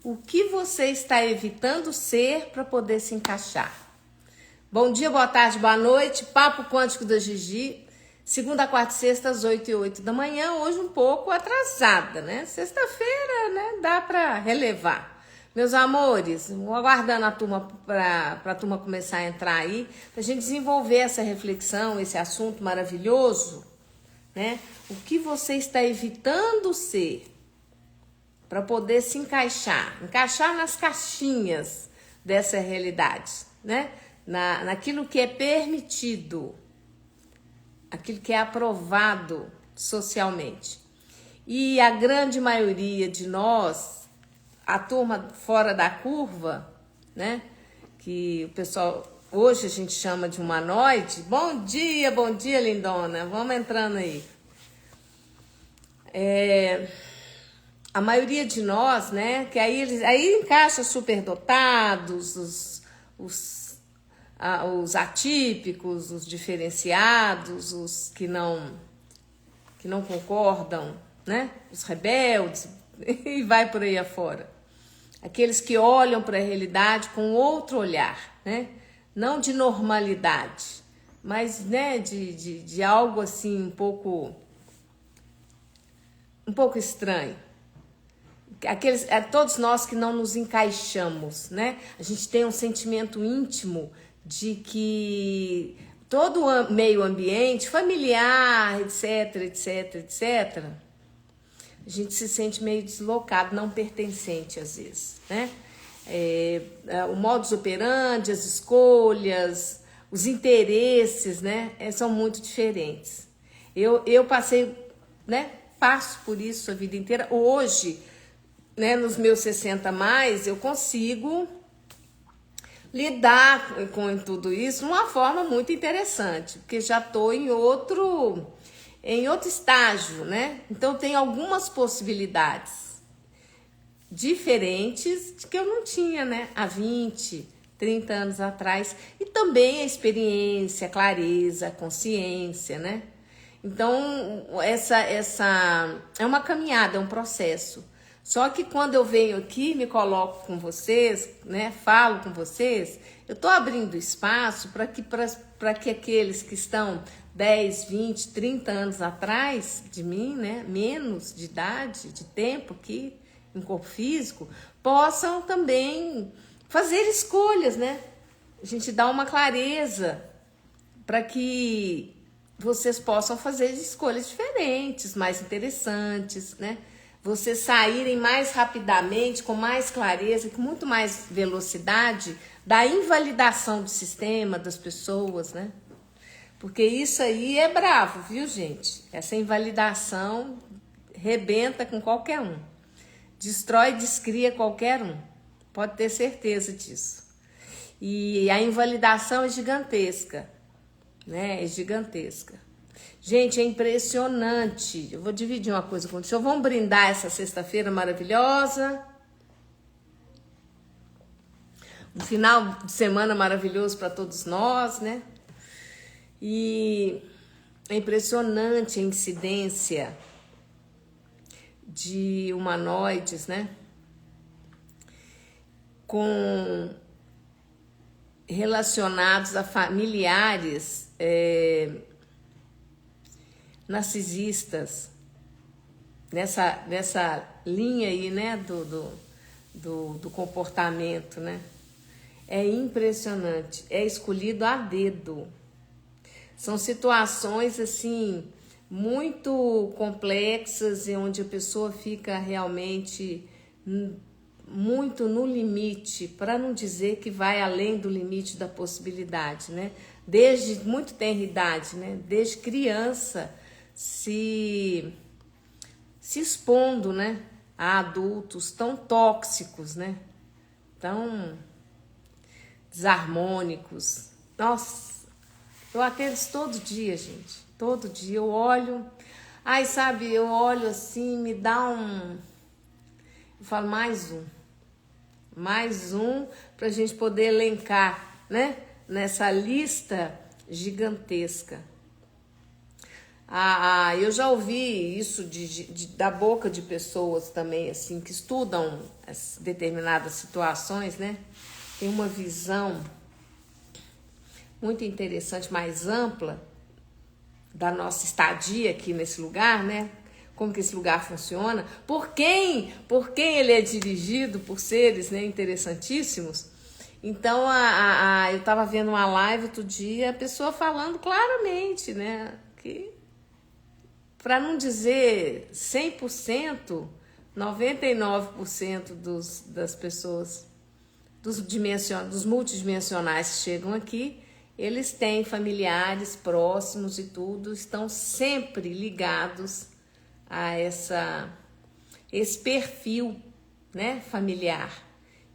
O que você está evitando ser para poder se encaixar? Bom dia, boa tarde, boa noite. Papo Quântico da Gigi. Segunda, quarta e sexta, às 8h08 da manhã. Hoje um pouco atrasada, né? Sexta-feira, né? Dá para relevar. Meus amores, aguardando a turma para a turma começar a entrar aí, para a gente desenvolver essa reflexão, esse assunto maravilhoso, né? O que você está evitando ser para poder se encaixar nas caixinhas dessa realidade, né? Naquilo que é permitido, aquilo que é aprovado socialmente. E a grande maioria de nós, a turma fora da curva, né? Que o pessoal hoje a gente chama de humanoide. Bom dia, lindona. Vamos entrando aí. A maioria de nós, né? Que aí encaixa superdotados, os atípicos, os diferenciados, os que não concordam, né? Os rebeldes e vai por aí afora. Aqueles que olham para a realidade com outro olhar, né? Não de normalidade, mas, né, de algo assim um pouco estranho. Todos nós que não nos encaixamos, né? A gente tem um sentimento íntimo de que todo o meio ambiente, familiar, etc, a gente se sente meio deslocado, não pertencente às vezes, né? O modus operandi, as escolhas, os interesses, né? São muito diferentes. Eu passei, né? Passo por isso a vida inteira. Hoje, né, nos meus 60 mais, eu consigo lidar com tudo isso de uma forma muito interessante, porque já estou em outro estágio, né? Então tem algumas possibilidades diferentes que eu não tinha, né? Há 20, 30 anos atrás. E também a experiência, a clareza, a consciência, né? Então, essa é uma caminhada, é um processo. Só que quando eu venho aqui, me coloco com vocês, né? Falo com vocês, eu estou abrindo espaço para que aqueles que estão 10, 20, 30 anos atrás de mim, né? Menos de idade, de tempo aqui, em corpo físico, possam também fazer escolhas, né? A gente dá uma clareza para que vocês possam fazer escolhas diferentes, mais interessantes, né? Vocês saírem mais rapidamente, com mais clareza, com muito mais velocidade da invalidação do sistema, das pessoas, né? Porque isso aí é bravo, viu, gente? Essa invalidação rebenta com qualquer um. Destrói, descria qualquer um. Pode ter certeza disso. E a invalidação é gigantesca, né? É gigantesca. Gente, é impressionante. Eu vou dividir uma coisa com vocês. Vamos brindar essa sexta-feira maravilhosa. Um final de semana maravilhoso para todos nós, né? E é impressionante a incidência de humanoides, né? Relacionados a familiares narcisistas, nessa linha aí, né, do comportamento, né? É impressionante, é escolhido a dedo. São situações, assim, muito complexas e onde a pessoa fica realmente muito no limite, para não dizer que vai além do limite da possibilidade, né? Desde muito tenra idade, né? Desde criança, se expondo, né? A adultos tão tóxicos, né? Tão desarmônicos. Nossa, eu atendo isso todo dia, gente. Todo dia eu olho. Ai, sabe, eu olho assim, me dá eu falo, mais um pra gente poder elencar, né? Nessa lista gigantesca. Eu já ouvi isso da boca de pessoas também, assim, que estudam as determinadas situações, né? Tem uma visão muito interessante, mais ampla, da nossa estadia aqui nesse lugar, né? Como que esse lugar funciona, por quem ele é dirigido, por seres, né, interessantíssimos. Então, eu estava vendo uma live outro dia, a pessoa falando claramente, né, que, para não dizer 100%, 99% das pessoas, dos multidimensionais que chegam aqui, eles têm familiares próximos e tudo, estão sempre ligados a esse perfil, né, familiar.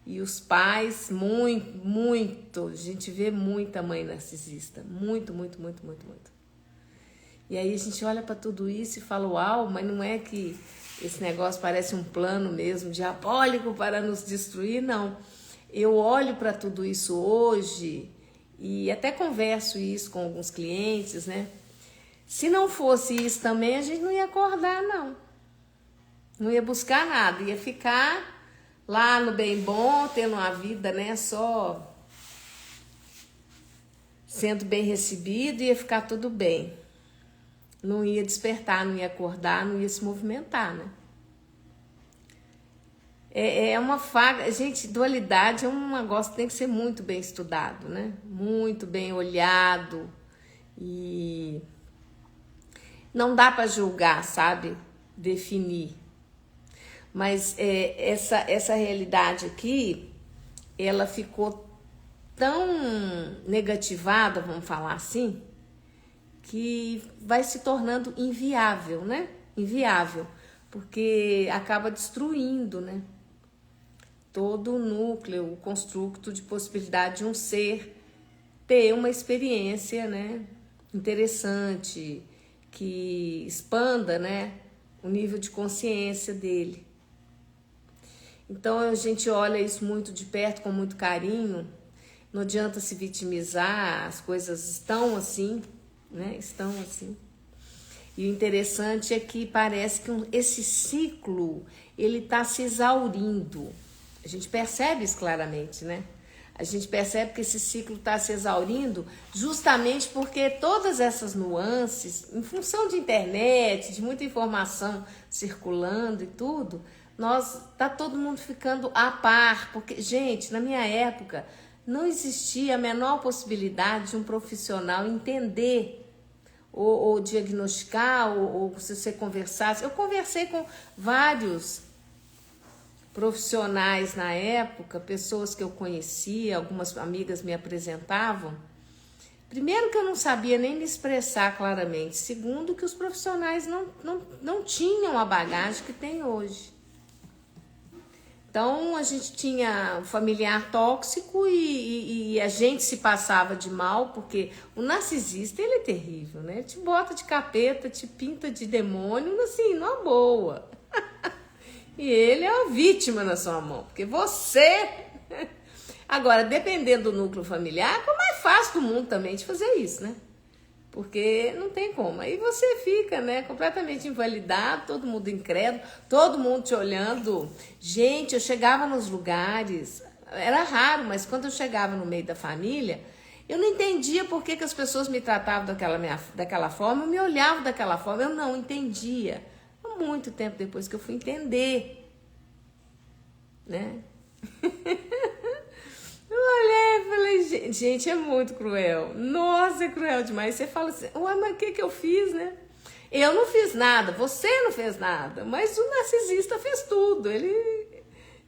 E os pais, muito, a gente vê muita mãe narcisista, muito. E aí a gente olha para tudo isso e fala, uau, mas não é que esse negócio parece um plano mesmo diabólico para nos destruir? Não. Eu olho para tudo isso hoje e até converso isso com alguns clientes, né? Se não fosse isso também, a gente não ia acordar, não. Não ia buscar nada, ia ficar lá no bem bom, tendo uma vida, né, só sendo bem recebido, ia ficar tudo bem. Não ia despertar, não ia acordar, não ia se movimentar, né? É uma faga, gente, dualidade é um negócio que tem que ser muito bem estudado, né? Muito bem olhado e não dá para julgar, sabe? Definir. Mas essa realidade aqui, ela ficou tão negativada, vamos falar assim, que vai se tornando inviável, né? Inviável, porque acaba destruindo, né? Todo o núcleo, o construto de possibilidade de um ser ter uma experiência, né, interessante, que expanda, né, o nível de consciência dele. Então a gente olha isso muito de perto, com muito carinho. Não adianta se vitimizar, as coisas estão assim, né? Estão assim. E o interessante é que parece que esse ciclo, ele está se exaurindo. A gente percebe isso claramente, né? A gente percebe que esse ciclo está se exaurindo justamente porque todas essas nuances, em função de internet, de muita informação circulando e tudo, tá todo mundo ficando a par. Porque, gente, na minha época, não existia a menor possibilidade de um profissional entender ou diagnosticar, ou se você conversasse. Eu conversei com vários profissionais na época, pessoas que eu conhecia, algumas amigas me apresentavam. Primeiro que eu não sabia nem me expressar claramente. Segundo que os profissionais não tinham a bagagem que tem hoje. Então a gente tinha um familiar tóxico e a gente se passava de mal, porque o narcisista, ele é terrível, né? Ele te bota de capeta, te pinta de demônio, assim, numa boa. E ele é uma vítima na sua mão, porque você... Agora, dependendo do núcleo familiar, é o mais fácil do mundo também de fazer isso, né? Porque não tem como. Aí você fica, né, completamente invalidado, todo mundo incrédulo, todo mundo te olhando. Gente, eu chegava nos lugares, era raro, mas quando eu chegava no meio da família, eu não entendia por que as pessoas me tratavam daquela forma, me olhavam daquela forma, eu não entendia. Muito tempo depois que eu fui entender, né? Eu olhei e falei, gente, é muito cruel. Nossa, é cruel demais. Você fala assim, ué, mas o que eu fiz, né? Eu não fiz nada, você não fez nada, mas o narcisista fez tudo.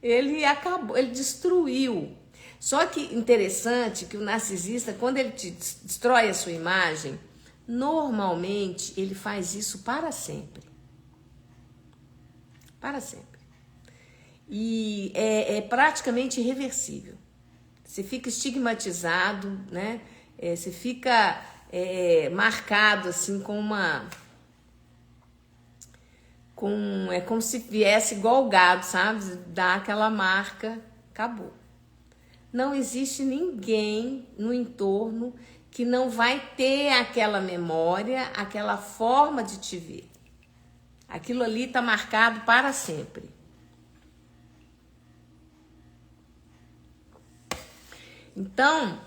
Ele acabou, ele destruiu. Só que interessante que o narcisista, quando ele te destrói a sua imagem, normalmente ele faz isso para sempre. Para sempre. E é praticamente irreversível. Você fica estigmatizado, né? Você fica marcado assim é como se viesse igual o gado, sabe? Dá aquela marca, acabou. Não existe ninguém no entorno que não vai ter aquela memória, aquela forma de te ver. Aquilo ali está marcado para sempre. Então,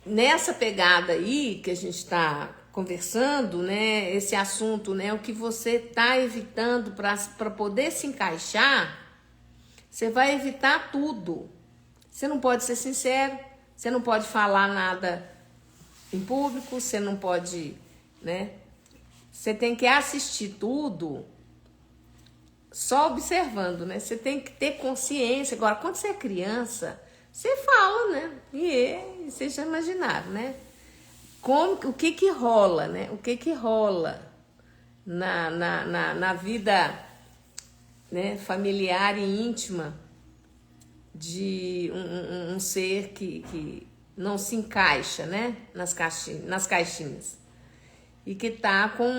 nessa pegada aí que a gente está conversando, né, esse assunto, né, o que você está evitando para poder se encaixar, você vai evitar tudo. Você não pode ser sincero, você não pode falar nada em público, você não pode, né? Você tem que assistir tudo só observando, né? Você tem que ter consciência. Agora, quando você é criança, você fala, né? E vocês já imaginaram, né? O que rola, né? O que rola na vida, né, familiar e íntima de um ser que não se encaixa, né, nas caixinhas e que tá com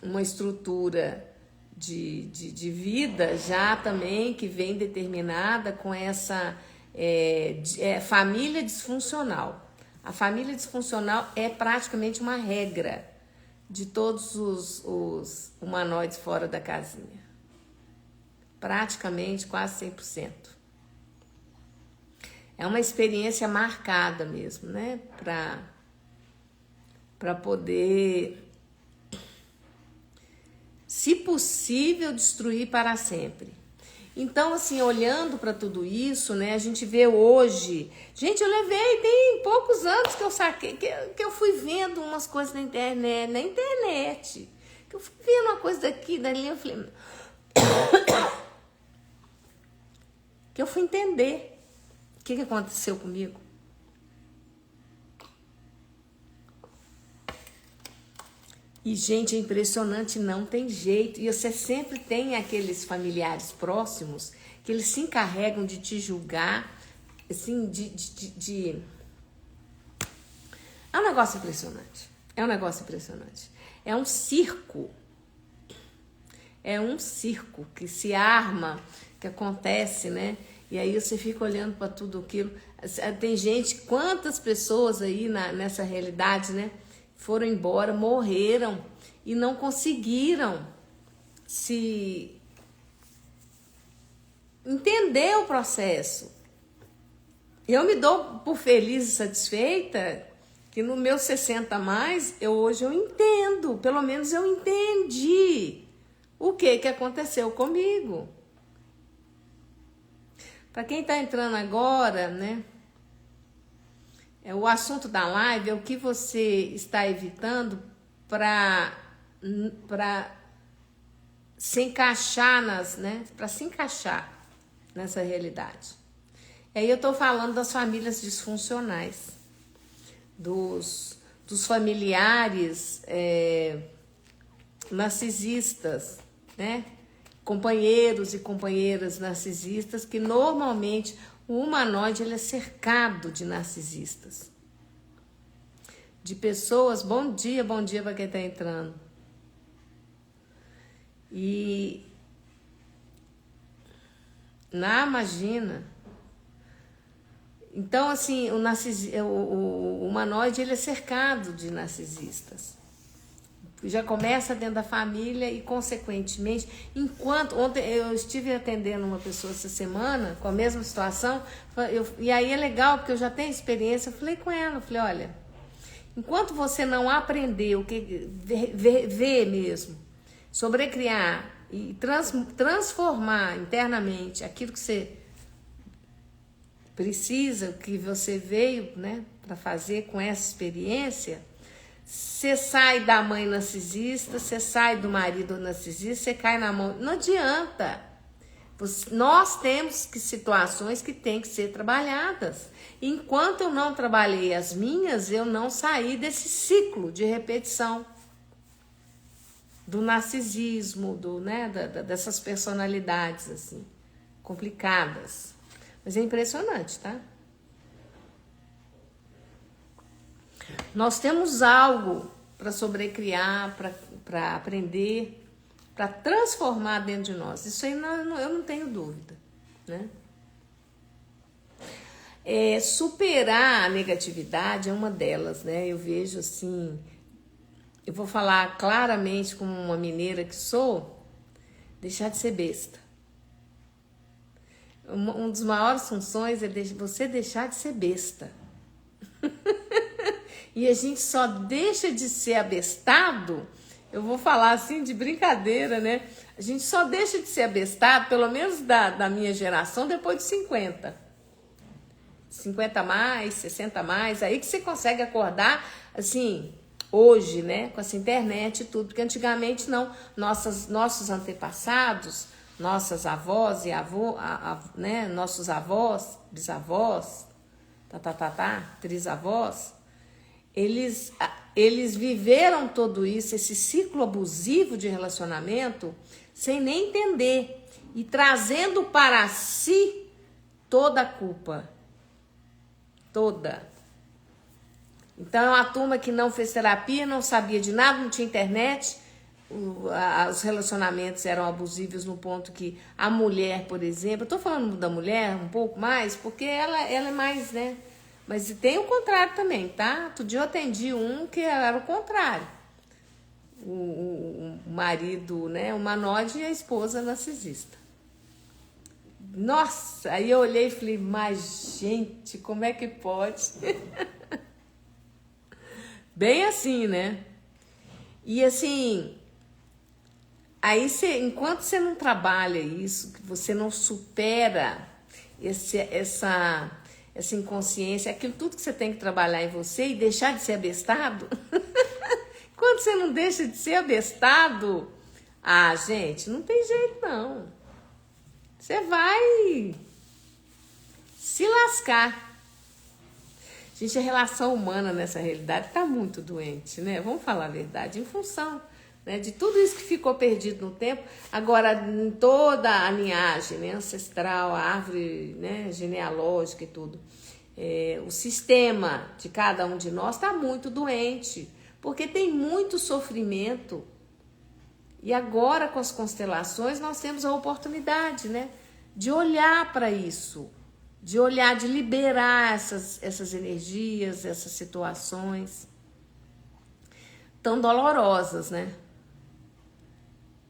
uma estrutura de vida já também que vem determinada com essa família disfuncional. A família disfuncional é praticamente uma regra de todos os humanoides fora da casinha. Praticamente quase 100%. É uma experiência marcada mesmo, né? Para poder, se possível, destruir para sempre. Então, assim, olhando para tudo isso, né? A gente vê hoje... Gente, eu levei, tem poucos anos que eu saquei, que eu fui vendo umas coisas na internet. Que eu fui vendo uma coisa daqui, dali, eu falei... que eu fui entender o que aconteceu comigo. E, gente, é impressionante, não tem jeito. E você sempre tem aqueles familiares próximos que eles se encarregam de te julgar, assim, É um negócio impressionante. É um negócio impressionante. É um circo. É um circo que se arma, que acontece, né? E aí você fica olhando para tudo aquilo. Tem gente, quantas pessoas aí nessa realidade, né? Foram embora, morreram e não conseguiram se entender o processo. Eu me dou por feliz e satisfeita que no meu 60 a mais, hoje eu entendo, pelo menos eu entendi o que aconteceu comigo. Para quem está entrando agora, né? O assunto da live é o que você está evitando para se encaixar para se encaixar nessa realidade. E aí eu estou falando das famílias disfuncionais, dos familiares narcisistas, né? Companheiros e companheiras narcisistas, que normalmente o humanoide ele é cercado de narcisistas. De pessoas, bom dia para quem está entrando. E imagina. Então, assim, o humanoide ele é cercado de narcisistas. Já começa dentro da família e, consequentemente, ontem eu estive atendendo uma pessoa essa semana com a mesma situação, e aí é legal, porque eu já tenho experiência, eu falei com ela, olha, enquanto você não aprender o que ver mesmo, sobrecriar e transformar internamente aquilo que você precisa, o que você veio, né, para fazer com essa experiência, você sai da mãe narcisista, você sai do marido narcisista, você cai na mão. Não adianta. Nós temos situações que têm que ser trabalhadas. Enquanto eu não trabalhei as minhas, eu não saí desse ciclo de repetição do narcisismo, dessas personalidades assim, complicadas. Mas é impressionante, tá? Nós temos algo para sobrecriar, para aprender, para transformar dentro de nós. Isso aí eu não tenho dúvida, né? Superar a negatividade é uma delas, né? Eu vejo assim, eu vou falar claramente como uma mineira que sou, deixar de ser besta. Um dos maiores funções é você deixar de ser besta. E a gente só deixa de ser abestado, eu vou falar assim de brincadeira, né? A gente só deixa de ser abestado, pelo menos da minha geração, depois de 50. 50 mais, 60 mais, aí que você consegue acordar, assim, hoje, né? Com essa internet e tudo, porque antigamente não. Nossos antepassados, nossas avós e né? Nossos avós, bisavós, trisavós, eles viveram tudo isso, esse ciclo abusivo de relacionamento, sem nem entender e trazendo para si toda a culpa. Toda. Então, a turma que não fez terapia, não sabia de nada, não tinha internet, os relacionamentos eram abusivos no ponto que a mulher, por exemplo, eu tô falando da mulher um pouco mais, porque ela é mais, né? Mas tem o contrário também, tá? Outro dia eu atendi um que era o contrário. O marido, né, humanoide, e a esposa narcisista. Nossa, aí eu olhei e falei, mas gente, como é que pode? Bem assim, né? E assim, aí enquanto você não trabalha isso, que você não supera essa inconsciência, aquilo tudo que você tem que trabalhar em você e deixar de ser abestado, quando você não deixa de ser abestado, gente, não tem jeito não. Você vai se lascar. Gente, a relação humana nessa realidade está muito doente, né? Vamos falar a verdade, em função, né, de tudo isso que ficou perdido no tempo. Agora, em toda a linhagem, né, ancestral, a árvore, né, genealógica e tudo, o sistema de cada um de nós está muito doente, porque tem muito sofrimento. E agora, com as constelações, nós temos a oportunidade, né, de olhar para isso, de olhar, de liberar essas energias, essas situações tão dolorosas, né?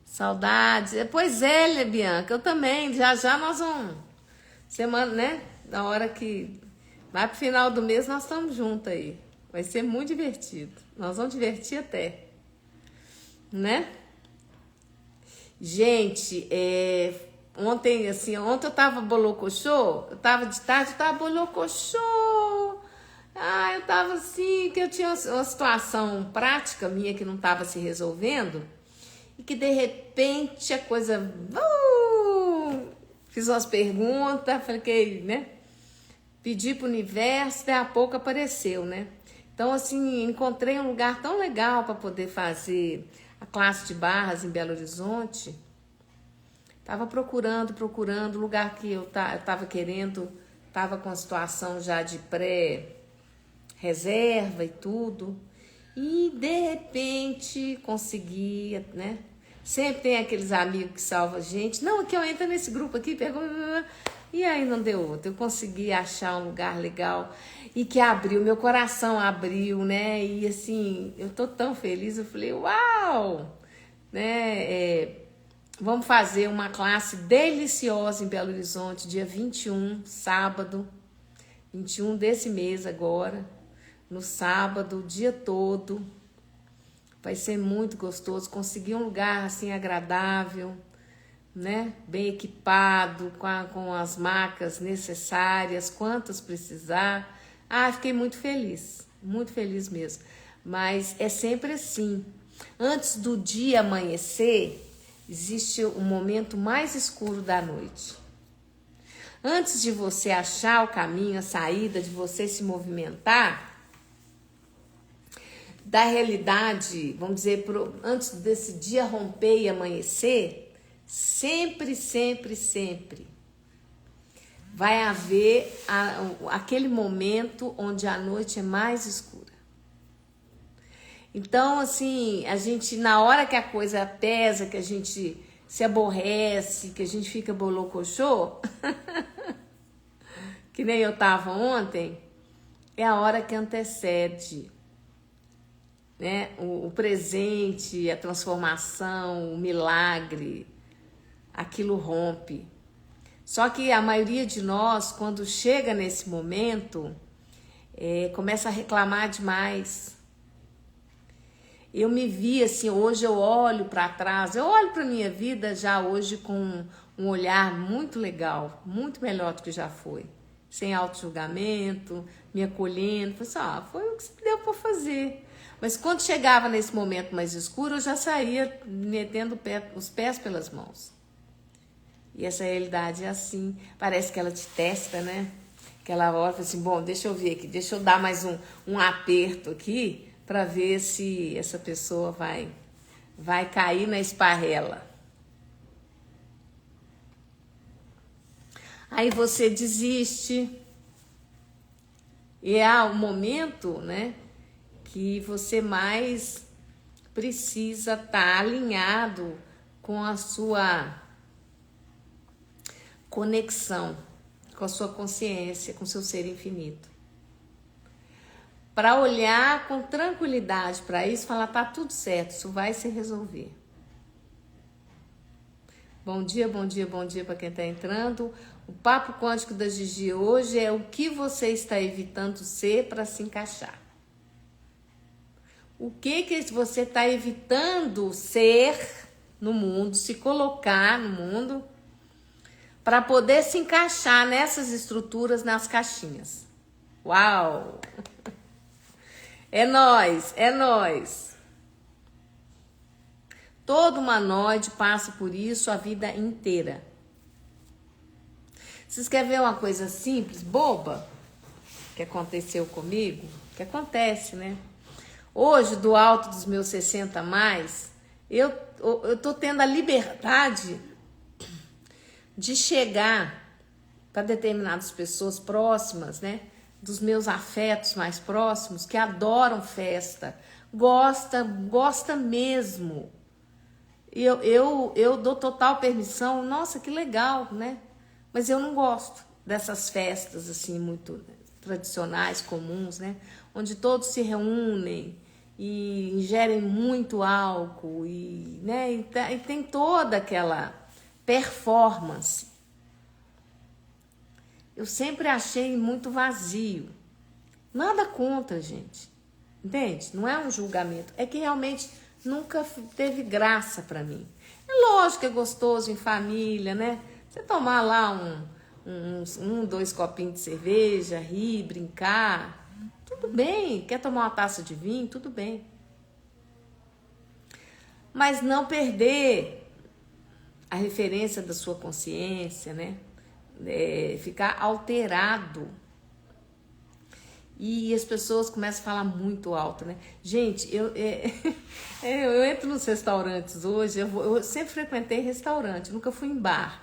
Saudades. Pois é, Bianca, eu também. Já nós vamos. Semana, né? Na hora que vai pro final do mês, nós estamos juntos aí. Vai ser muito divertido. Nós vamos divertir até. Né? Gente, ontem eu tava bolocochô. Eu tava de tarde, eu tava bolocochô. Eu tava assim, que eu tinha uma situação prática minha que não tava se resolvendo. E que de repente a coisa... fiz umas perguntas, falei, né? Pedi pro universo, daí a pouco apareceu, né? Então, assim, encontrei um lugar tão legal para poder fazer a classe de barras em Belo Horizonte. Tava procurando, lugar que eu tava querendo, tava com a situação já de pré-reserva e tudo. E, de repente, consegui, né? Sempre tem aqueles amigos que salvam a gente. Não, aqui eu entro nesse grupo aqui, pergunta. E aí não deu outro. Eu consegui achar um lugar legal e que abriu, meu coração abriu, né? E assim, eu tô tão feliz. Eu falei, uau! Né? Vamos fazer uma classe deliciosa em Belo Horizonte, dia 21, sábado. 21 desse mês agora. No sábado, o dia todo. Vai ser muito gostoso. Conseguir um lugar assim agradável, né? Bem equipado, com as macas necessárias, quantas precisar. Fiquei muito feliz mesmo. Mas é sempre assim. Antes do dia amanhecer, existe o momento mais escuro da noite. Antes de você achar o caminho, a saída, de você se movimentar da realidade, vamos dizer, antes desse dia romper e amanhecer, sempre vai haver aquele momento onde a noite é mais escura. Então, assim, a gente, na hora que a coisa pesa, que a gente se aborrece, que a gente fica bolocochô, que nem eu tava ontem, é a hora que antecede, né? O presente, a transformação, o milagre, aquilo rompe. Só que a maioria de nós, quando chega nesse momento, começa a reclamar demais. Eu me vi assim, hoje eu olho para trás, eu olho para minha vida já hoje com um olhar muito legal, muito melhor do que já foi. Sem auto-julgamento, me acolhendo, falei assim, foi o que deu para fazer. Mas quando chegava nesse momento mais escuro, eu já saía metendo os pés pelas mãos. E essa realidade é assim, parece que ela te testa, né? Que ela olha e fala assim, bom, deixa eu ver aqui, deixa eu dar mais um aperto aqui para ver se essa pessoa vai cair na esparrela. Aí você desiste. E é o momento, né, que você mais precisa estar alinhado com a sua conexão, com a sua consciência, com o seu ser infinito. Para olhar com tranquilidade para isso, falar, tá tudo certo, isso vai se resolver. Bom dia, bom dia, bom dia para quem está entrando. O Papo Quântico da Gigi hoje é o que você está evitando ser para se encaixar. O que você está evitando ser no mundo, se colocar no mundo, para poder se encaixar nessas estruturas, nas caixinhas. Uau! É nóis, é nóis. Todo humanoide passa por isso a vida inteira. Vocês querem ver uma coisa simples, boba, que aconteceu comigo? Que acontece, né? Hoje, do alto dos meus 60 a mais, eu tô tendo a liberdade de chegar para determinadas pessoas próximas, né? Dos meus afetos mais próximos, que adoram festa, gosta mesmo. Eu dou total permissão, nossa, que legal, né? Mas eu não gosto dessas festas assim muito tradicionais, comuns, né? Onde todos se reúnem e ingerem muito álcool né? E tem toda aquela performance. Eu sempre achei muito vazio. Nada contra, gente. Entende? Não é um julgamento. É que realmente nunca teve graça pra mim. É lógico que é gostoso em família, né? Você tomar lá dois copinhos de cerveja, rir, brincar. Tudo bem. Quer tomar uma taça de vinho? Tudo bem. Mas não perder a referência da sua consciência, né? Ficar alterado. E as pessoas começam a falar muito alto, né? Gente, eu entro nos restaurantes hoje, eu sempre frequentei restaurante, nunca fui em bar.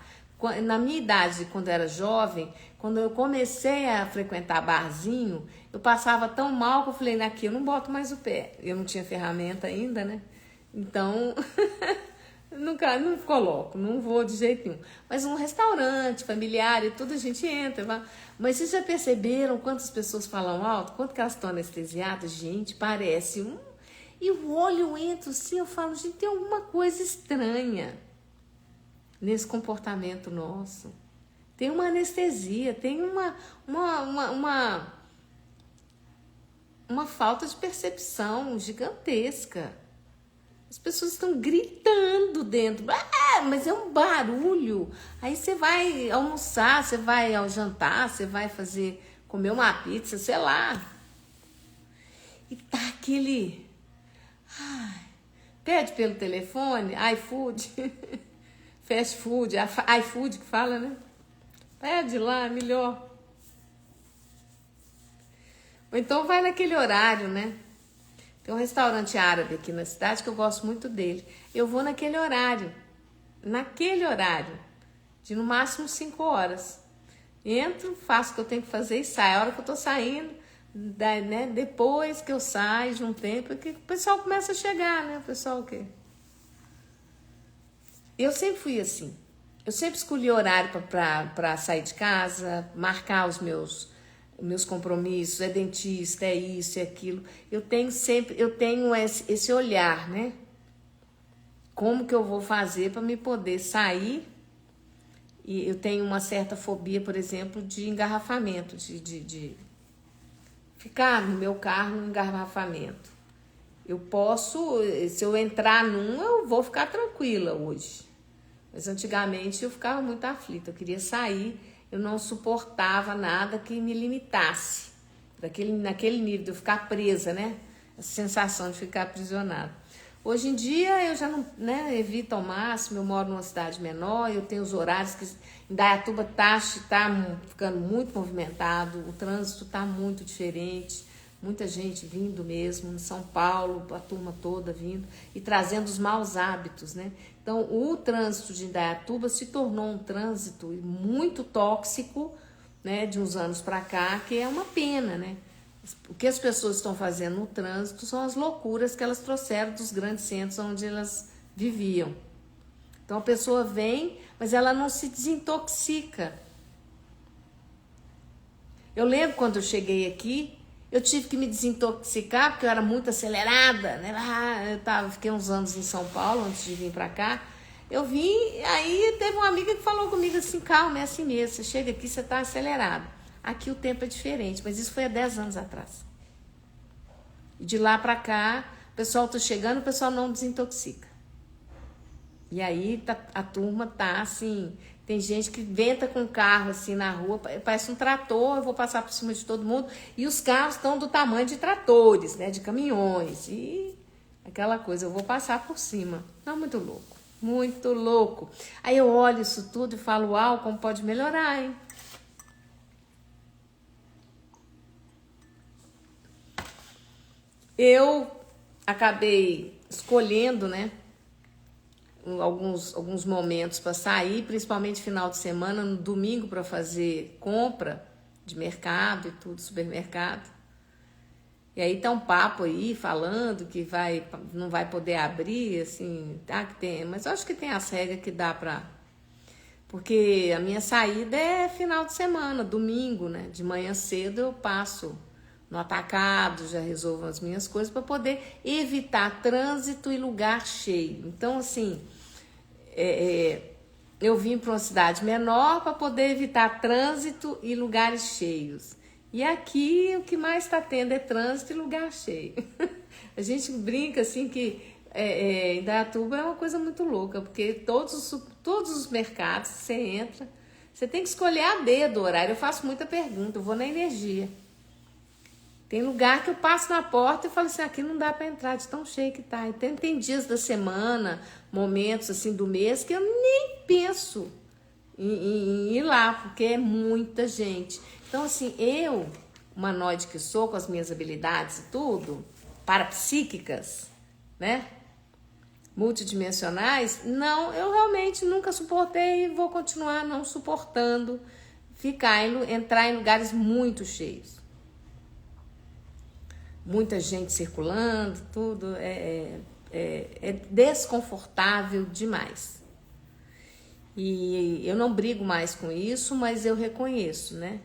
Na minha idade, quando eu era jovem, quando eu comecei a frequentar barzinho, eu passava tão mal que eu falei, aqui eu não boto mais o pé. Eu não tinha ferramenta ainda, né? Então... não coloco, não vou de jeito nenhum. Mas um restaurante familiar e tudo, a gente entra. Mas vocês já perceberam quantas pessoas falam alto? Quanto que elas estão anestesiadas? Gente, parece um... E o olho entra assim, eu falo, gente, tem alguma coisa estranha nesse comportamento nosso. Tem uma anestesia, tem uma falta de percepção gigantesca. As pessoas estão gritando dentro. Mas é um barulho. Aí você vai almoçar, você vai ao jantar, você vai comer uma pizza, sei lá. E tá aquele... pede pelo telefone, iFood, fast food, iFood que fala, né? Pede lá, melhor. Ou então vai naquele horário, né? Tem um restaurante árabe aqui na cidade que eu gosto muito dele. Eu vou naquele horário, de no máximo 5 horas. Entro, faço o que eu tenho que fazer e saio. A hora que eu tô saindo, né, depois que eu saio de um tempo, que o pessoal começa a chegar, né? O pessoal o quê? Eu sempre fui assim. Eu sempre escolhi horário para sair de casa, marcar os meus compromissos, é dentista, é isso, é aquilo. Eu tenho esse olhar, né? Como que eu vou fazer para me poder sair? E eu tenho uma certa fobia, por exemplo, de engarrafamento, de ficar no meu carro no engarrafamento. Eu posso, se eu entrar num, eu vou ficar tranquila hoje. Mas antigamente eu ficava muito aflita, eu queria sair, eu não suportava nada que me limitasse. Naquele nível de eu ficar presa, né? Essa sensação de ficar aprisionada. Hoje em dia eu já não, né, evito ao máximo, eu moro numa cidade menor, eu tenho os horários que Indaiatuba tá ficando muito movimentado, o trânsito tá muito diferente, muita gente vindo mesmo, em São Paulo, a turma toda vindo e trazendo os maus hábitos, né? Então o trânsito de Indaiatuba se tornou um trânsito muito tóxico, né, de uns anos para cá, que é uma pena, né? O que as pessoas estão fazendo no trânsito são as loucuras que elas trouxeram dos grandes centros onde elas viviam. Então a pessoa vem, mas ela não se desintoxica. Eu lembro quando eu cheguei aqui, eu tive que me desintoxicar porque eu era muito acelerada, né? Fiquei uns anos em São Paulo antes de vir para cá. Eu vim, aí teve uma amiga que falou comigo assim: calma, é assim mesmo, você chega aqui, você está acelerado. Aqui o tempo é diferente, mas isso foi há 10 anos atrás. E de lá para cá, o pessoal tá chegando, o pessoal não desintoxica. E aí a turma tá assim, tem gente que venta com carro assim na rua, parece um trator, eu vou passar por cima de todo mundo, e os carros estão do tamanho de tratores, né, de caminhões, e aquela coisa, eu vou passar por cima. Não, muito louco, muito louco. Aí eu olho isso tudo e falo: uau, como pode melhorar, hein? Eu acabei escolhendo, né, alguns momentos para sair, principalmente final de semana, no domingo, para fazer compra de mercado e tudo, supermercado. E aí tá um papo aí falando que não vai poder abrir, assim, tá, que tem, mas eu acho que tem as regras que dá para, porque a minha saída é final de semana, domingo, né? De manhã cedo eu passo no atacado, já resolvo as minhas coisas para poder evitar trânsito e lugar cheio. Então, assim, eu vim para uma cidade menor para poder evitar trânsito e lugares cheios. E aqui o que mais está tendo é trânsito e lugar cheio. A gente brinca assim que Indaiatuba é uma coisa muito louca, porque todos os mercados você entra, você tem que escolher a dedo o horário. Eu faço muita pergunta, eu vou na energia. Tem lugar que eu passo na porta e falo assim: aqui não dá para entrar, de tão cheio que tá. E tem dias da semana, momentos assim do mês, que eu nem penso em ir lá, porque é muita gente. Então, assim, eu, humanoide que sou, com as minhas habilidades e tudo, parapsíquicas, né? Multidimensionais, não, eu realmente nunca suportei e vou continuar não suportando entrar em lugares muito cheios. Muita gente circulando, tudo é desconfortável demais. E eu não brigo mais com isso, mas eu reconheço, né?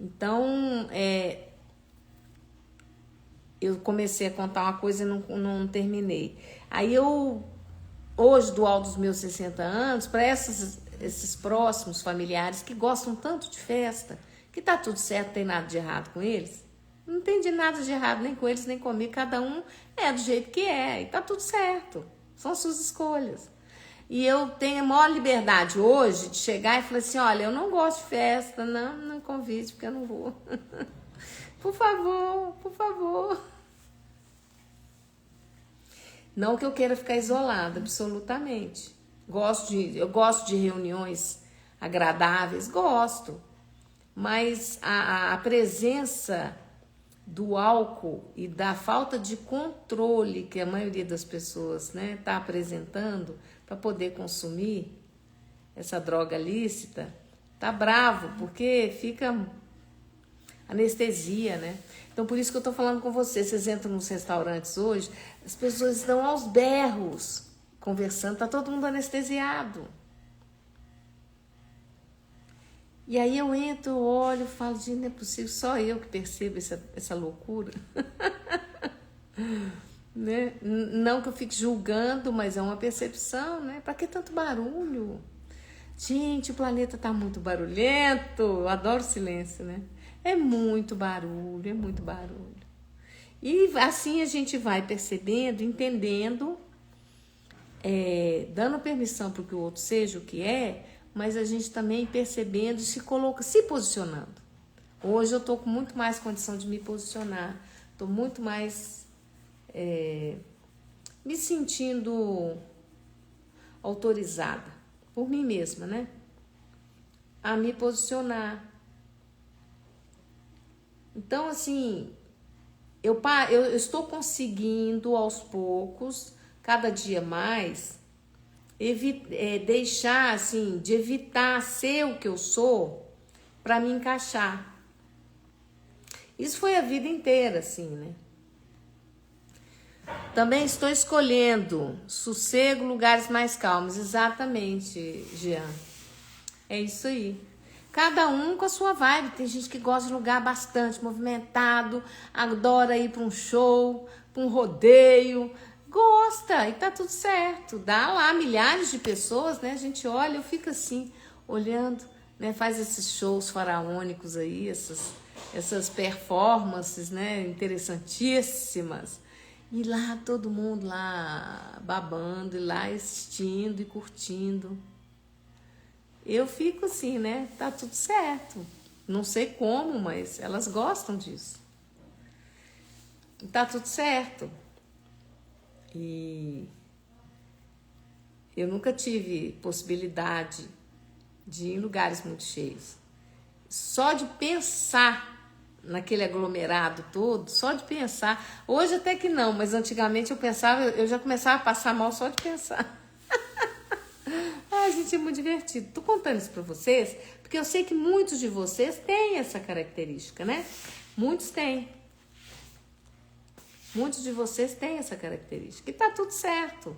Então, eu comecei a contar uma coisa e não terminei. Aí hoje, do alto dos meus 60 anos, para esses próximos familiares que gostam tanto de festa, que tá tudo certo, não tem nada de errado com eles, não tem de nada de errado nem com eles, nem comigo, cada um é do jeito que é, e tá tudo certo, são suas escolhas. E eu tenho a maior liberdade hoje de chegar e falar assim: olha, eu não gosto de festa, não convide, porque eu não vou. Por favor, por favor. Não que eu queira ficar isolada, absolutamente. Eu gosto de reuniões agradáveis, gosto. Mas a presença do álcool e da falta de controle que a maioria das pessoas, né, está apresentando para poder consumir essa droga lícita, tá bravo, porque fica anestesia, né? Então, por isso que eu tô falando com vocês. Vocês entram nos restaurantes hoje, as pessoas estão aos berros conversando, tá todo mundo anestesiado. E aí eu entro, olho, falo, gente, não é possível, só eu que percebo essa loucura. Né? Não que eu fique julgando, mas é uma percepção, né? Pra que tanto barulho? Gente, o planeta tá muito barulhento. Eu adoro o silêncio, né? É muito barulho, é muito barulho. E assim a gente vai percebendo, entendendo, dando permissão para que o outro seja o que é, mas a gente também percebendo, se posicionando. Hoje eu estou com muito mais condição de me posicionar, estou muito mais me sentindo autorizada por mim mesma, né? A me posicionar. Então, assim, eu estou conseguindo aos poucos, cada dia mais, deixar, assim, de evitar ser o que eu sou para me encaixar. Isso foi a vida inteira, assim, né? Também estou escolhendo sossego, lugares mais calmos. Exatamente, Jean. É isso aí. Cada um com a sua vibe. Tem gente que gosta de lugar bastante movimentado, adora ir para um show, para um rodeio. Gosta e tá tudo certo. Dá lá milhares de pessoas, né? A gente olha, eu fico assim, olhando, né? Faz esses shows faraônicos aí, essas performances, né? Interessantíssimas. E lá todo mundo lá babando, e lá assistindo e curtindo. Eu fico assim, né? Tá tudo certo. Não sei como, mas elas gostam disso. Tá tudo certo. E eu nunca tive possibilidade de ir em lugares muito cheios. Só de pensar naquele aglomerado todo, só de pensar. Hoje até que não, mas antigamente eu pensava, eu já começava a passar mal só de pensar. Ai, gente, é muito divertido. Tô contando isso pra vocês, porque eu sei que muitos de vocês têm essa característica, né? Muitos têm. Muitos de vocês têm essa característica. E tá tudo certo.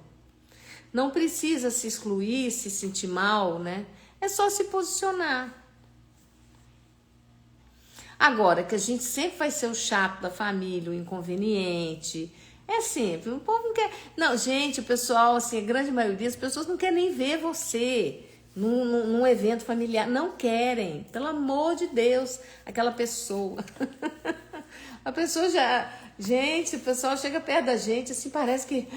Não precisa se excluir, se sentir mal, né? É só se posicionar. Agora, que a gente sempre vai ser o chato da família, o inconveniente. É sempre. O povo não quer. Não, gente, o pessoal, assim, a grande maioria das pessoas não quer nem ver você num evento familiar. Não querem. Pelo amor de Deus, aquela pessoa. A pessoa já. Gente, o pessoal chega perto da gente, assim, parece que.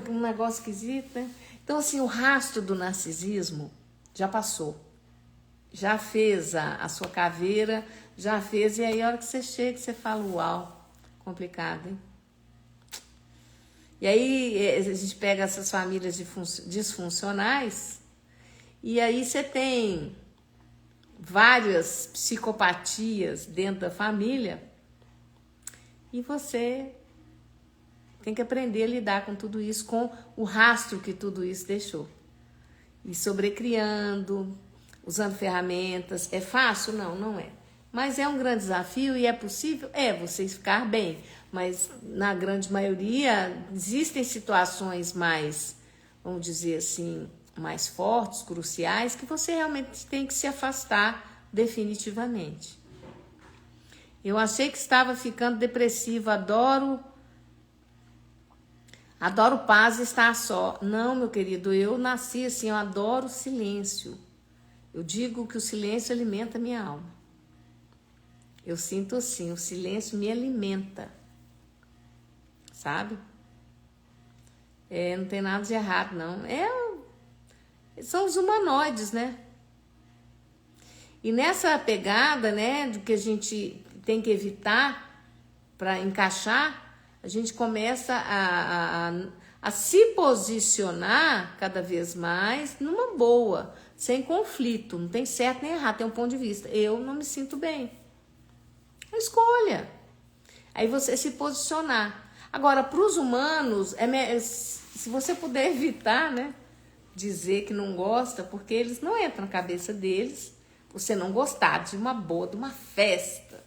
Um negócio esquisito, né? Então, assim, o rastro do narcisismo já passou. Já fez a sua caveira, já fez, e aí a hora que você chega, você fala, uau, complicado, hein? E aí a gente pega essas famílias disfuncionais, e aí você tem várias psicopatias dentro da família, e você tem que aprender a lidar com tudo isso, com o rastro que tudo isso deixou. E sobrecriando, usando ferramentas. É fácil? Não, não é. Mas é um grande desafio e é possível? É, vocês ficar bem. Mas na grande maioria existem situações mais, vamos dizer assim, mais fortes, cruciais, que você realmente tem que se afastar definitivamente. Eu achei que estava ficando depressiva, adoro paz e estar só. Não, meu querido, eu nasci assim, eu adoro o silêncio. Eu digo que o silêncio alimenta a minha alma. Eu sinto assim, o silêncio me alimenta. Sabe? Não tem nada de errado, não. São os humanoides, né? E nessa pegada, né, do que a gente tem que evitar para encaixar, a gente começa a se posicionar cada vez mais numa boa, sem conflito. Não tem certo nem errado, tem um ponto de vista. Eu não me sinto bem. Escolha. Aí você se posicionar. Agora, para os humanos, se você puder evitar, né, dizer que não gosta, porque eles não entram na cabeça deles, você não gostar de uma boa, de uma festa.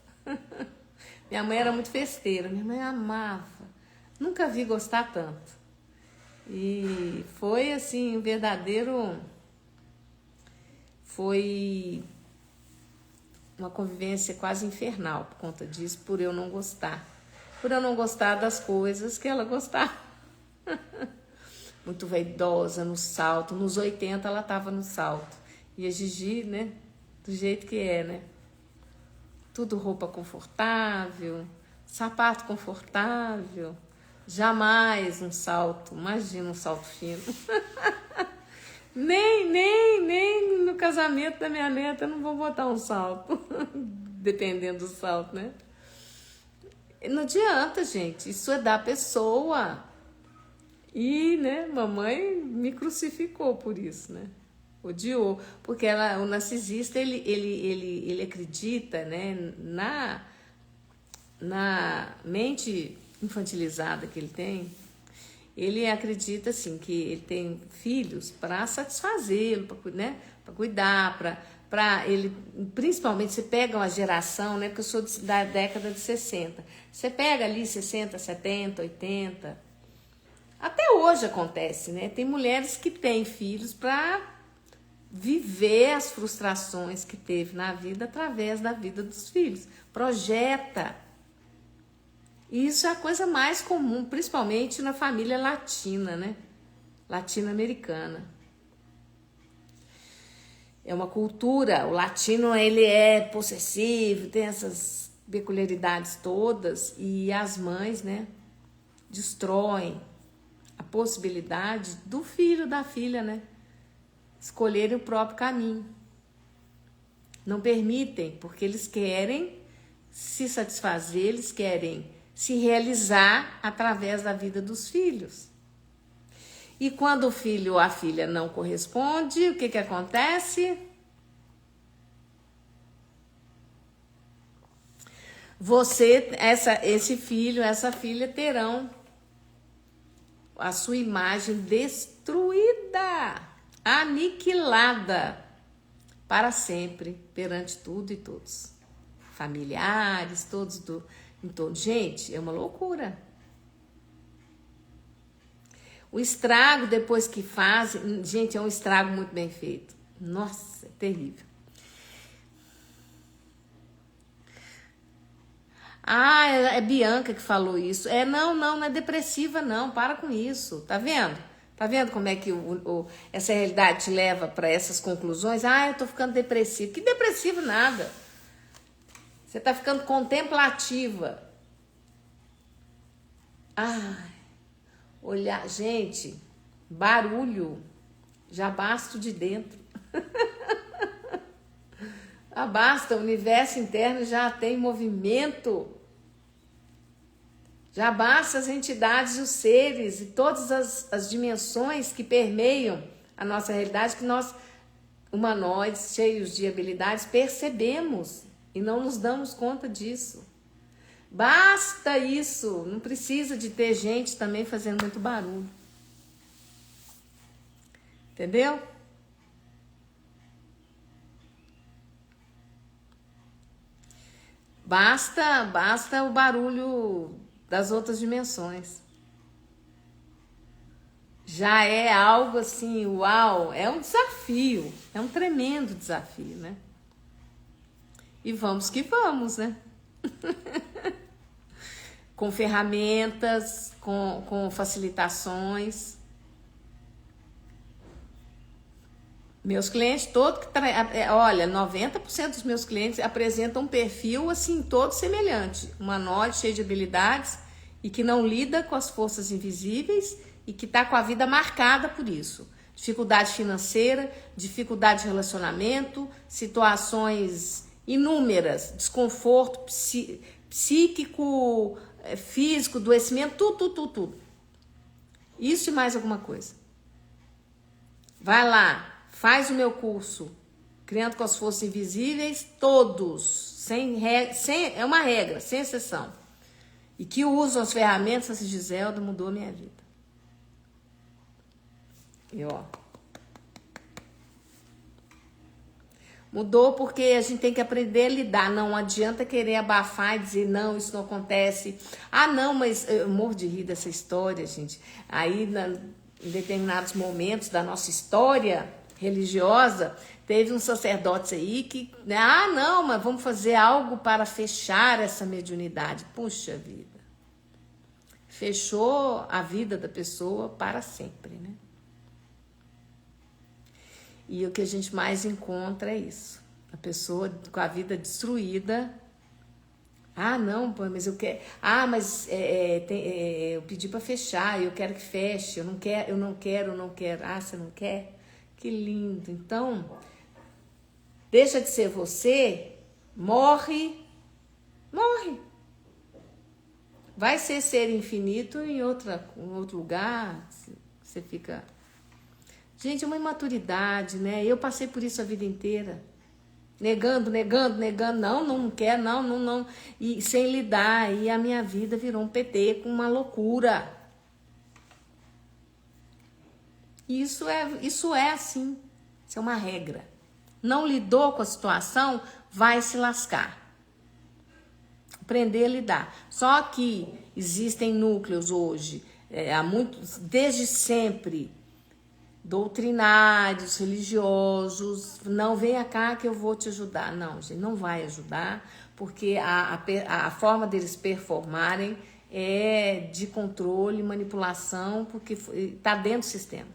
Minha mãe era muito festeira, minha mãe amava. Nunca vi gostar tanto. E foi assim, um verdadeiro... Foi uma convivência quase infernal por conta disso, por eu não gostar. Por eu não gostar das coisas que ela gostava. Muito vaidosa no salto. Nos 80 ela tava no salto. E a Gigi, né? Do jeito que é, né? Tudo roupa confortável, sapato confortável. Jamais um salto. Imagina um salto fino. Nem no casamento da minha neta eu não vou botar um salto. Dependendo do salto, né? Não adianta, gente. Isso é da pessoa. E, né, mamãe me crucificou por isso, né? Odiou. Porque o narcisista, ele acredita, né, na mente infantilizada que ele tem. Ele acredita, assim, que ele tem filhos para satisfazê-lo, né, para cuidar, para ele, principalmente, você pega uma geração, né, porque eu sou da década de 60, você pega ali 60, 70, 80, até hoje acontece, né, tem mulheres que têm filhos para viver as frustrações que teve na vida através da vida dos filhos, projeta. E isso é a coisa mais comum, principalmente na família latina, né, latino-americana. É uma cultura, o latino ele é possessivo, tem essas peculiaridades todas, e as mães, né, destroem a possibilidade do filho, da filha, né, escolherem o próprio caminho. Não permitem, porque eles querem se satisfazer, eles querem se realizar através da vida dos filhos. E quando o filho ou a filha não corresponde, o que acontece? Esse filho, essa filha terão a sua imagem destruída, aniquilada para sempre perante tudo e todos. Familiares, todos em torno. Gente, é uma loucura. O estrago depois que fazem, gente, é um estrago muito bem feito. Nossa, é terrível. Ah, é Bianca que falou isso. Não é depressiva não, para com isso. Tá vendo? Tá vendo como é que essa realidade te leva para essas conclusões? Ah, eu tô ficando depressiva. Que depressivo nada. Você tá ficando contemplativa. Ai. Olhar, gente, barulho, já basta de dentro. Já basta, o universo interno já tem movimento. Já basta as entidades, os seres e todas as dimensões que permeiam a nossa realidade, que nós, humanoides, cheios de habilidades, percebemos e não nos damos conta disso. Basta isso, não precisa de ter gente também fazendo muito barulho. Entendeu? Basta o barulho das outras dimensões. Já é algo assim, uau, é um desafio, é um tremendo desafio, né? E vamos que vamos, né? Com ferramentas, com facilitações. Meus clientes, olha, 90% dos meus clientes apresentam um perfil assim, todo semelhante. Humanoide, cheio de habilidades e que não lida com as forças invisíveis e que está com a vida marcada por isso. Dificuldade financeira, dificuldade de relacionamento, situações inúmeras, desconforto psíquico, físico, adoecimento, tudo. Isso e mais alguma coisa. Vai lá, faz o meu curso, Criando com as Forças Invisíveis, todos, é uma regra, sem exceção. E que usam as ferramentas, essa Giselda mudou a minha vida. E ó, mudou porque a gente tem que aprender a lidar. Não adianta querer abafar e dizer, não, isso não acontece. Ah, não, mas eu morro de rir dessa história, gente. Aí, em determinados momentos da nossa história religiosa, teve um sacerdote aí que, né, ah, não, mas vamos fazer algo para fechar essa mediunidade. Puxa vida. Fechou a vida da pessoa para sempre, né? E o que a gente mais encontra é isso. A pessoa com a vida destruída. Ah, não, mas eu quero. Ah, mas eu pedi para fechar, eu quero que feche. Eu não quero, eu não quero, eu não quero. Ah, você não quer? Que lindo. Então, deixa de ser você, morre. Vai ser infinito em outro lugar. Você fica. Gente, é uma imaturidade, né? Eu passei por isso a vida inteira. Negando. Não quero, não. E sem lidar. E a minha vida virou um PT com uma loucura. Isso é assim. Isso é uma regra. Não lidou com a situação, vai se lascar. Aprender a lidar. Só que existem núcleos hoje, desde sempre, doutrinários, religiosos. Não, venha cá que eu vou te ajudar. Não, gente, não vai ajudar, porque a forma deles performarem é de controle, manipulação, porque está dentro do sistema.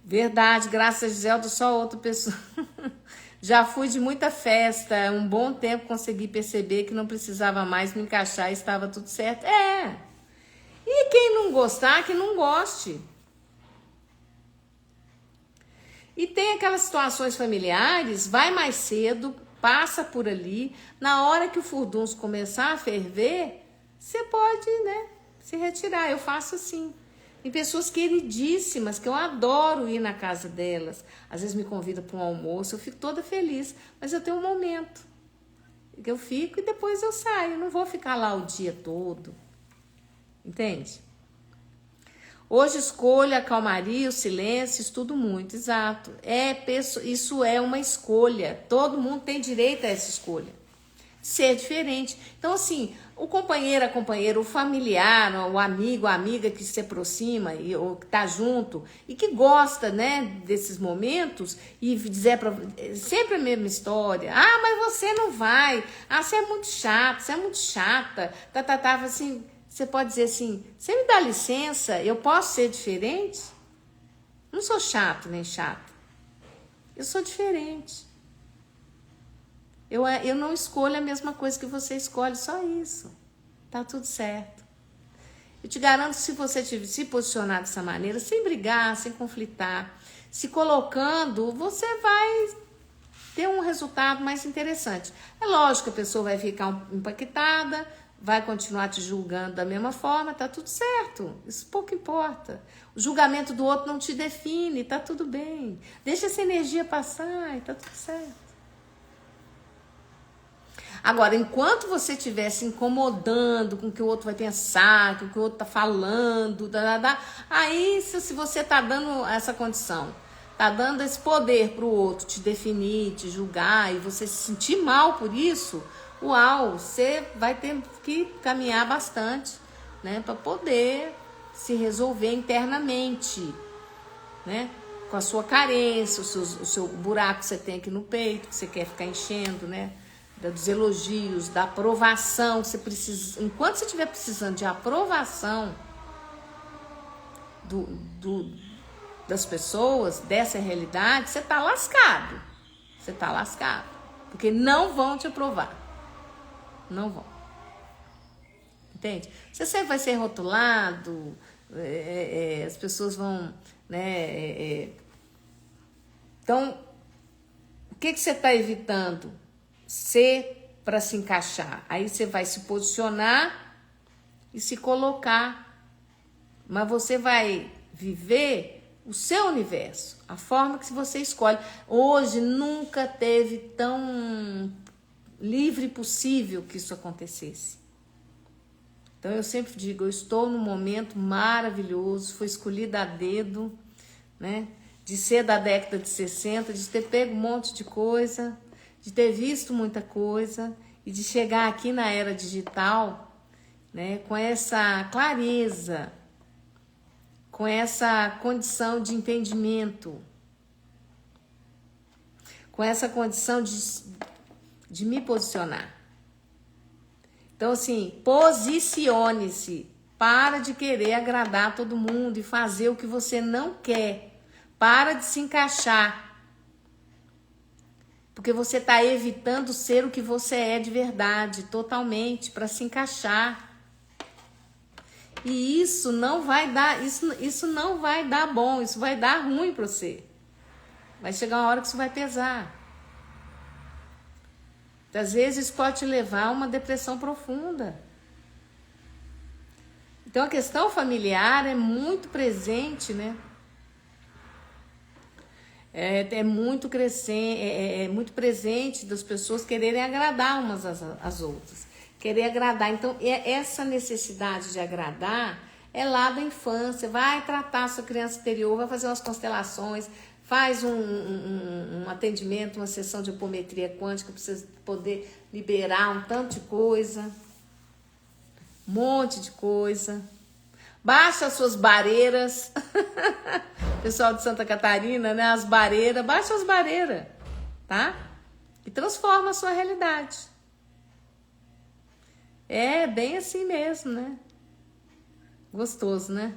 Verdade, graças a Giselda, só outra pessoa. Já fui de muita festa, um bom tempo consegui perceber que não precisava mais me encaixar e estava tudo certo. E quem não gostar, que não goste. E tem aquelas situações familiares, vai mais cedo, passa por ali, na hora que o furdunço começar a ferver, você pode, né, se retirar. Eu faço assim. Tem pessoas queridíssimas, que eu adoro ir na casa delas. Às vezes me convidam para um almoço, eu fico toda feliz. Mas eu tenho um momento que eu fico e depois eu saio. Eu não vou ficar lá o dia todo. Entende? Hoje escolho a calmaria, o silêncio, estudo muito. Exato. Isso é uma escolha. Todo mundo tem direito a essa escolha. Ser diferente. Então, assim, o companheiro, a companheira, o familiar, o amigo, a amiga que se aproxima ou que tá junto e que gosta, né, desses momentos e dizer sempre a mesma história. Ah, mas você não vai. Ah, você é muito chato, você é muito chata. Assim, você pode dizer assim, você me dá licença, eu posso ser diferente? Não sou chato nem chata. Eu sou diferente. Eu não escolho a mesma coisa que você escolhe, só isso. Tá tudo certo. Eu te garanto que se você se posicionar dessa maneira, sem brigar, sem conflitar, se colocando, você vai ter um resultado mais interessante. É lógico que a pessoa vai ficar impactada, vai continuar te julgando da mesma forma, tá tudo certo. Isso pouco importa. O julgamento do outro não te define, tá tudo bem. Deixa essa energia passar e tá tudo certo. Agora, enquanto você estiver se incomodando com o que o outro vai pensar, com o que o outro tá falando, aí se você tá dando essa condição, tá dando esse poder pro outro te definir, te julgar e você se sentir mal por isso, uau, você vai ter que caminhar bastante, né, para poder se resolver internamente, né, com a sua carência, o seu buraco que você tem aqui no peito, que você quer ficar enchendo, né, dos elogios, da aprovação, você precisa, enquanto você estiver precisando de aprovação das pessoas, dessa realidade, você tá lascado. Você tá lascado. Porque não vão te aprovar. Não vão. Entende? Você vai ser rotulado, as pessoas vão, né? Então, o que você está evitando? Ser para se encaixar. Aí você vai se posicionar e se colocar. Mas você vai viver o seu universo, a forma que você escolhe. Hoje nunca teve tão livre possível que isso acontecesse. Então eu sempre digo, eu estou num momento maravilhoso, foi escolhida a dedo, né? De ser da década de 60, de ter pego um monte de coisa, de ter visto muita coisa e de chegar aqui na era digital, né, com essa clareza, com essa condição de entendimento, com essa condição de me posicionar. Então, assim, posicione-se. Para de querer agradar todo mundo e fazer o que você não quer. Para de se encaixar. Porque você está evitando ser o que você é de verdade, totalmente, para se encaixar. E isso não vai dar, isso não vai dar bom, isso vai dar ruim para você. Vai chegar uma hora que isso vai pesar. Às vezes pode te levar a uma depressão profunda. Então a questão familiar é muito presente, né? É muito crescente, é muito presente das pessoas quererem agradar umas às outras. Querer agradar. Então, essa necessidade de agradar é lá da infância. Vai tratar a sua criança interior, vai fazer umas constelações, faz um atendimento, uma sessão de apometria quântica para você poder liberar um tanto de coisa. Um monte de coisa. Baixa as suas bareiras. Pessoal de Santa Catarina, né? As bareiras. Baixa as bareiras, tá? E transforma a sua realidade. É bem assim mesmo, né? Gostoso, né?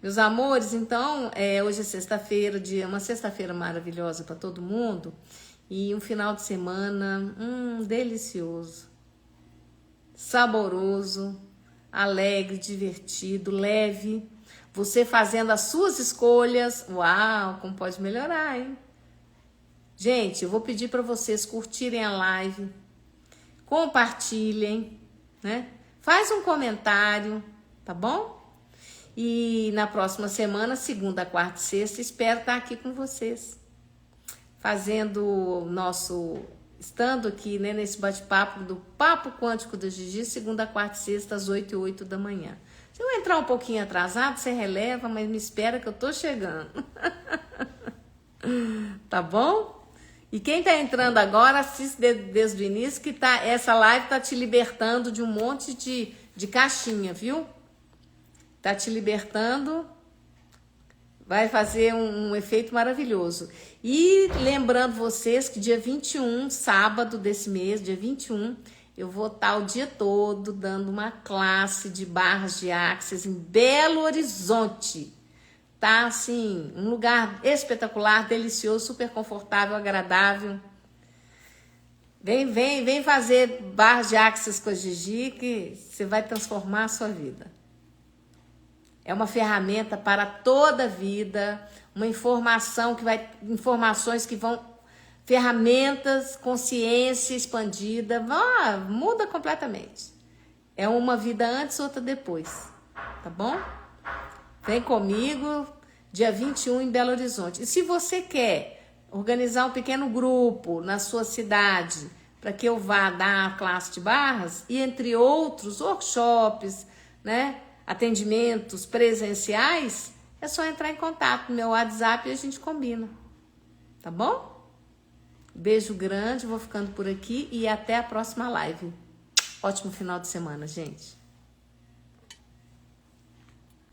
Meus amores, então, hoje é sexta-feira, uma sexta-feira maravilhosa para todo mundo. E um final de semana delicioso, saboroso, alegre, divertido, leve. Você fazendo as suas escolhas. Uau, como pode melhorar, hein? Gente, eu vou pedir para vocês curtirem a live, compartilhem, né? Faz um comentário, tá bom? E na próxima semana, segunda, quarta e sexta, espero estar aqui com vocês. Estando aqui, né, nesse bate-papo do Papo Quântico da Gigi, segunda, quarta e sexta, às 8 e 8 da manhã. Se eu entrar um pouquinho atrasado, você releva, mas me espera que eu tô chegando. Tá bom? E quem tá entrando agora, assiste desde o início, que essa live tá te libertando de um monte de caixinha, viu? Tá te libertando, vai fazer um efeito maravilhoso. E lembrando vocês que dia 21, sábado desse mês, dia 21, eu vou estar o dia todo dando uma classe de barras de axis em Belo Horizonte. Tá, assim, um lugar espetacular, delicioso, super confortável, agradável. Vem fazer barras de axis com a Gigi, que você vai transformar a sua vida. É uma ferramenta para toda a vida, uma informações que vão, ferramentas, consciência expandida, muda completamente. É uma vida antes, outra depois, tá bom? Vem comigo, dia 21 em Belo Horizonte. E se você quer organizar um pequeno grupo na sua cidade, para que eu vá dar a classe de barras, e entre outros workshops, né? Atendimentos presenciais, é só entrar em contato no meu WhatsApp e a gente combina. Tá bom? Beijo grande, vou ficando por aqui e até a próxima live. Ótimo final de semana, gente.